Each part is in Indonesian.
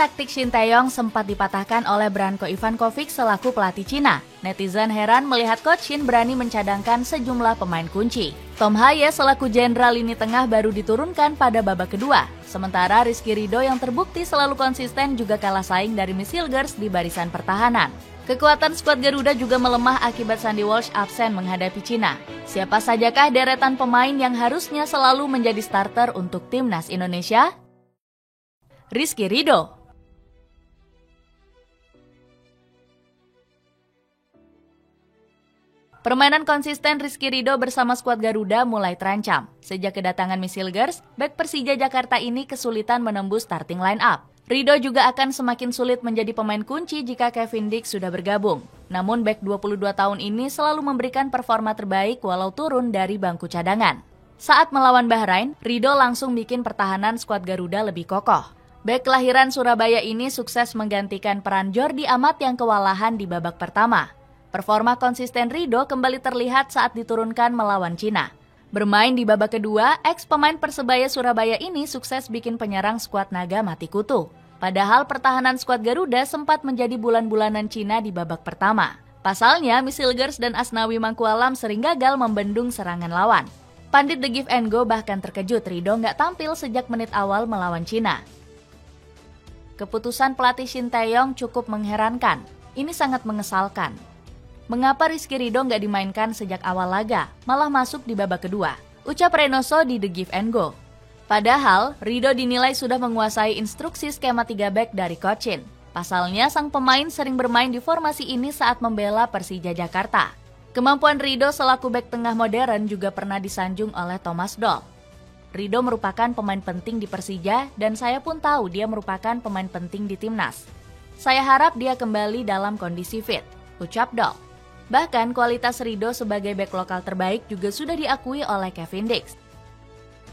taktik Shin Tae-yong sempat dipatahkan oleh Branko Ivankovic selaku pelatih Cina. Netizen heran melihat Coach Shin berani mencadangkan sejumlah pemain kunci. Tom Haye selaku jenderal lini tengah baru diturunkan pada babak kedua. Sementara Rizky Ridho yang terbukti selalu konsisten juga kalah saing dari Miss Hilgers di barisan pertahanan. Kekuatan skuad Garuda juga melemah akibat Sandy Walsh absen menghadapi Cina. Siapa sajakah deretan pemain yang harusnya selalu menjadi starter untuk timnas Indonesia? Rizky Ridho. Permainan konsisten Rizky Ridho bersama skuad Garuda mulai terancam. Sejak kedatangan Miss Hilgers, bek Persija Jakarta ini kesulitan menembus starting line up. Ridho juga akan semakin sulit menjadi pemain kunci jika Kevin Dix sudah bergabung. Namun bek 22 tahun ini selalu memberikan performa terbaik walau turun dari bangku cadangan. Saat melawan Bahrain, Ridho langsung bikin pertahanan skuad Garuda lebih kokoh. Bek kelahiran Surabaya ini sukses menggantikan peran Jordi Amat yang kewalahan di babak pertama. Performa konsisten Ridho kembali terlihat saat diturunkan melawan Cina. Bermain di babak kedua, ex-pemain Persebaya Surabaya ini sukses bikin penyerang skuad Naga mati kutu. Padahal pertahanan skuad Garuda sempat menjadi bulan-bulanan Cina di babak pertama. Pasalnya, Miss Hilgers dan Asnawi Mangkualam sering gagal membendung serangan lawan. Pandit The Give and Go bahkan terkejut Ridho nggak tampil sejak menit awal melawan Cina. Keputusan pelatih Shin Tae-yong cukup mengherankan. Ini sangat mengesalkan. Mengapa Rizky Ridho nggak dimainkan sejak awal laga, malah masuk di babak kedua? Ucap Reynoso di The Give and Go. Padahal, Ridho dinilai sudah menguasai instruksi skema 3 back dari Coach Shin. Pasalnya, sang pemain sering bermain di formasi ini saat membela Persija Jakarta. Kemampuan Ridho selaku back tengah modern juga pernah disanjung oleh Thomas Doll. Ridho merupakan pemain penting di Persija dan saya pun tahu dia merupakan pemain penting di timnas. Saya harap dia kembali dalam kondisi fit, ucap Doll. Bahkan kualitas Ridho sebagai bek lokal terbaik juga sudah diakui oleh Kevin Dix.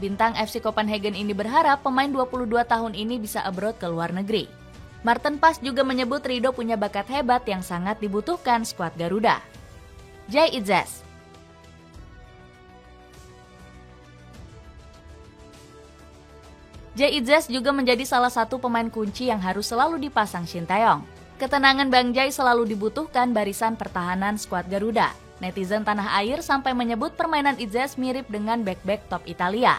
Bintang FC Copenhagen ini berharap pemain 22 tahun ini bisa abroad ke luar negeri. Martin Pas juga menyebut Ridho punya bakat hebat yang sangat dibutuhkan skuad Garuda. Jay Itzes. Jay Itzes juga menjadi salah satu pemain kunci yang harus selalu dipasang Shin Tae-yong. Ketenangan Bang Jay selalu dibutuhkan barisan pertahanan skuad Garuda. Netizen tanah air sampai menyebut permainan Itzes mirip dengan bek-bek top Italia.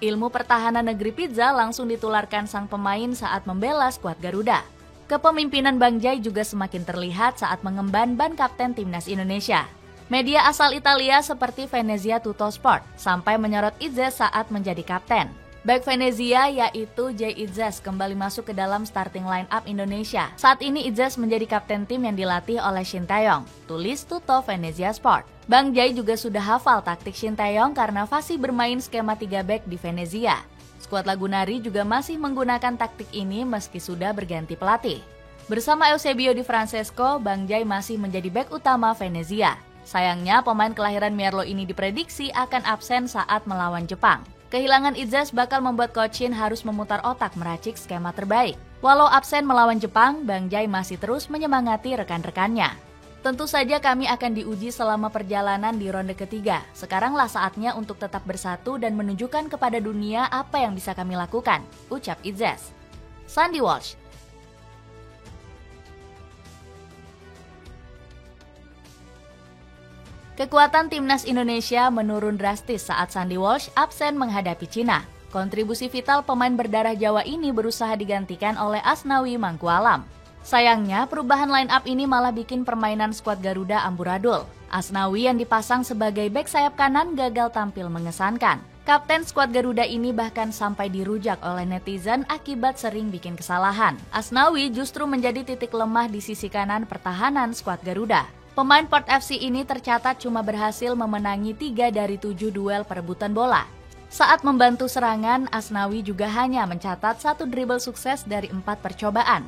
Ilmu pertahanan negeri pizza langsung ditularkan sang pemain saat membela skuad Garuda. Kepemimpinan Bang Jay juga semakin terlihat saat mengemban ban kapten timnas Indonesia. Media asal Italia seperti Venezia Tuttosport sampai menyorot Itzes saat menjadi kapten. Bek Venezia yaitu Jay Itzes kembali masuk ke dalam starting line up Indonesia. Saat ini Itzes menjadi kapten tim yang dilatih oleh Shin Tae-yong, tulis Tutto Venezia Sport. Bang Jay juga sudah hafal taktik Shin Tae-yong karena fasih bermain skema 3 back di Venezia. Skuad Lagunari juga masih menggunakan taktik ini meski sudah berganti pelatih. Bersama Eusebio Di Francesco, Bang Jay masih menjadi bek utama Venezia. Sayangnya pemain kelahiran Mierlo ini diprediksi akan absen saat melawan Jepang. Kehilangan Itzes bakal membuat Coach Shin harus memutar otak meracik skema terbaik. Walau absen melawan Jepang, Bang Jay masih terus menyemangati rekan-rekannya. Tentu saja kami akan diuji selama perjalanan di ronde ketiga. Sekaranglah saatnya untuk tetap bersatu dan menunjukkan kepada dunia apa yang bisa kami lakukan, ucap Itzes. Sandy Walsh. Kekuatan timnas Indonesia menurun drastis saat Sandy Walsh absen menghadapi Cina. Kontribusi vital pemain berdarah Jawa ini berusaha digantikan oleh Asnawi Mangkualam. Sayangnya, perubahan line up ini malah bikin permainan skuad Garuda amburadul. Asnawi yang dipasang sebagai bek sayap kanan gagal tampil mengesankan. Kapten skuad Garuda ini bahkan sampai dirujak oleh netizen akibat sering bikin kesalahan. Asnawi justru menjadi titik lemah di sisi kanan pertahanan skuad Garuda. Pemain Port FC ini tercatat cuma berhasil memenangi 3 dari 7 duel perebutan bola. Saat membantu serangan, Asnawi juga hanya mencatat 1 dribble sukses dari 4 percobaan.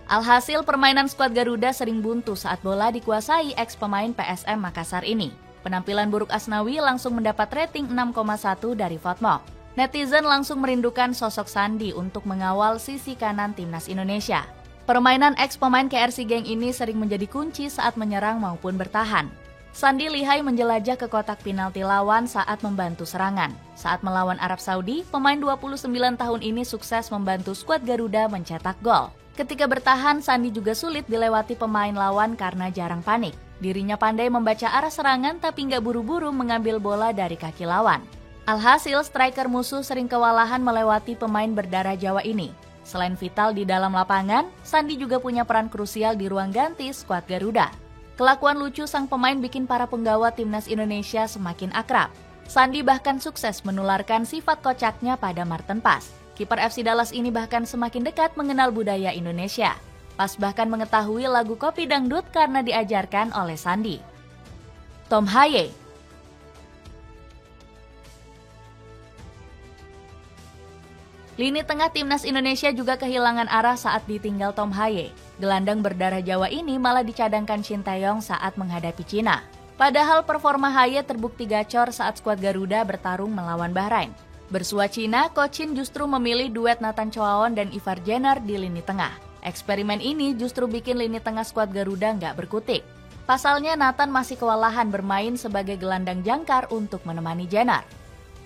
Alhasil permainan skuad Garuda sering buntu saat bola dikuasai ex-pemain PSM Makassar ini. Penampilan buruk Asnawi langsung mendapat rating 6,1 dari Votmok. Netizen langsung merindukan sosok Sandy untuk mengawal sisi kanan timnas Indonesia. Permainan ex-pemain KRC Genk ini sering menjadi kunci saat menyerang maupun bertahan. Sandi lihai menjelajah ke kotak penalti lawan saat membantu serangan. Saat melawan Arab Saudi, pemain 29 tahun ini sukses membantu skuad Garuda mencetak gol. Ketika bertahan, Sandi juga sulit dilewati pemain lawan karena jarang panik. Dirinya pandai membaca arah serangan tapi nggak buru-buru mengambil bola dari kaki lawan. Alhasil, striker musuh sering kewalahan melewati pemain berdarah Jawa ini. Selain vital di dalam lapangan, Sandi juga punya peran krusial di ruang ganti skuad Garuda. Kelakuan lucu sang pemain bikin para penggawa timnas Indonesia semakin akrab. Sandi bahkan sukses menularkan sifat kocaknya pada Marten Pas. Kiper FC Dallas ini bahkan semakin dekat mengenal budaya Indonesia. Pas bahkan mengetahui lagu Kopi Dangdut karena diajarkan oleh Sandi. Tom Haye. Lini tengah timnas Indonesia juga kehilangan arah saat ditinggal Tom Haye. Gelandang berdarah Jawa ini malah dicadangkan Shin Tae-yong saat menghadapi Cina. Padahal performa Haye terbukti gacor saat skuad Garuda bertarung melawan Bahrain. Bersua Cina, Coach Shin justru memilih duet Nathan Choaon dan Ivar Jenner di lini tengah. Eksperimen ini justru bikin lini tengah skuad Garuda nggak berkutik. Pasalnya Nathan masih kewalahan bermain sebagai gelandang jangkar untuk menemani Jenner.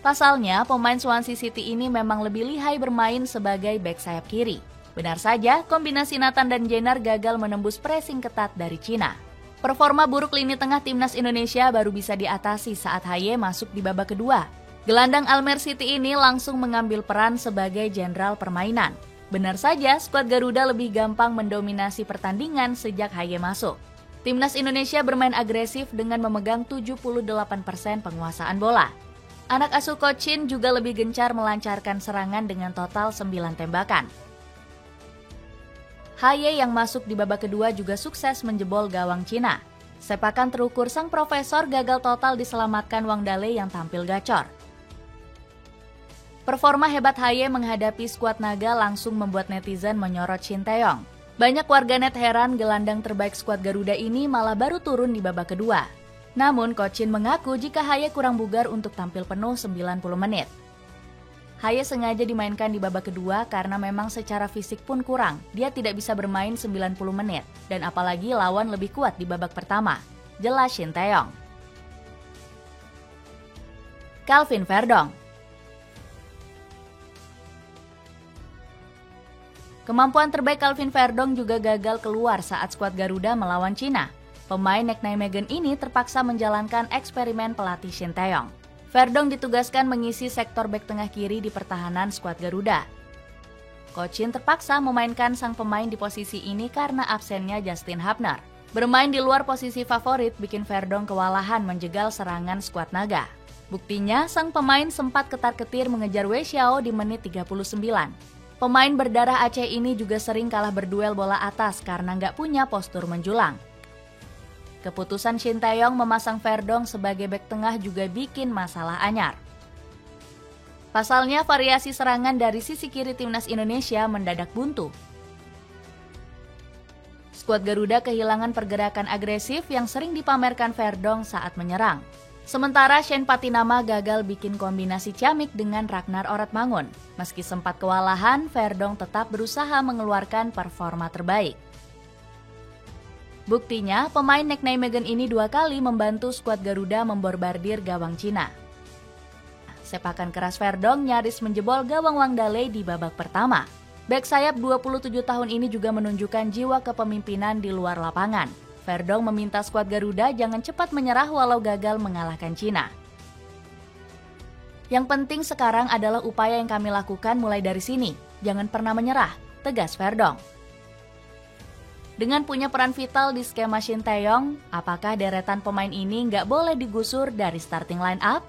Pasalnya, pemain Swansea City ini memang lebih lihai bermain sebagai bek sayap kiri. Benar saja, kombinasi Nathan dan Jenner gagal menembus pressing ketat dari Cina. Performa buruk lini tengah timnas Indonesia baru bisa diatasi saat Haye masuk di babak kedua. Gelandang Almer City ini langsung mengambil peran sebagai jenderal permainan. Benar saja, skuad Garuda lebih gampang mendominasi pertandingan sejak Haye masuk. Timnas Indonesia bermain agresif dengan memegang 78% penguasaan bola. Anak asuh Coach Shin juga lebih gencar melancarkan serangan dengan total 9 tembakan. Haye yang masuk di babak kedua juga sukses menjebol gawang Cina. Sepakan terukur sang profesor gagal total diselamatkan Wang Dale yang tampil gacor. Performa hebat Haye menghadapi skuad naga langsung membuat netizen menyorot Shin Tae-yong. Banyak warganet heran gelandang terbaik skuad Garuda ini malah baru turun di babak kedua. Namun, Coach Shin mengaku jika Haye kurang bugar untuk tampil penuh 90 menit. Haye sengaja dimainkan di babak kedua karena memang secara fisik pun kurang. Dia tidak bisa bermain 90 menit, dan apalagi lawan lebih kuat di babak pertama. Jelas Shin Tae-yong. Calvin Verdong. Kemampuan terbaik Calvin Verdong juga gagal keluar saat skuad Garuda melawan Cina. Pemain Nick Nijmegen ini terpaksa menjalankan eksperimen pelatih Shin Tae-yong. Verdong ditugaskan mengisi sektor bek tengah kiri di pertahanan skuad Garuda. Coach Shin terpaksa memainkan sang pemain di posisi ini karena absennya Justin Hubner. Bermain di luar posisi favorit bikin Verdong kewalahan menjegal serangan skuad naga. Buktinya, sang pemain sempat ketar-ketir mengejar Wei Xiao di menit 39. Pemain berdarah Aceh ini juga sering kalah berduel bola atas karena nggak punya postur menjulang. Keputusan Shin Tae-yong memasang Verdong sebagai bek tengah juga bikin masalah anyar. Pasalnya variasi serangan dari sisi kiri timnas Indonesia mendadak buntu. Skuad Garuda kehilangan pergerakan agresif yang sering dipamerkan Verdong saat menyerang. Sementara Shane Patinama gagal bikin kombinasi ciamik dengan Ragnar Oratmangun. Meski sempat kewalahan, Verdong tetap berusaha mengeluarkan performa terbaik. Buktinya, pemain Nick Nijmegen ini 2 kali membantu skuad Garuda memborbardir gawang Cina. Sepakan keras Verdong nyaris menjebol gawang Wang Dale di babak pertama. Bek sayap 27 tahun ini juga menunjukkan jiwa kepemimpinan di luar lapangan. Verdong meminta skuad Garuda jangan cepat menyerah walau gagal mengalahkan Cina. Yang penting sekarang adalah upaya yang kami lakukan mulai dari sini. Jangan pernah menyerah, tegas Verdong. Dengan punya peran vital di skema Shin Tae-yong, apakah deretan pemain ini nggak boleh digusur dari starting line up?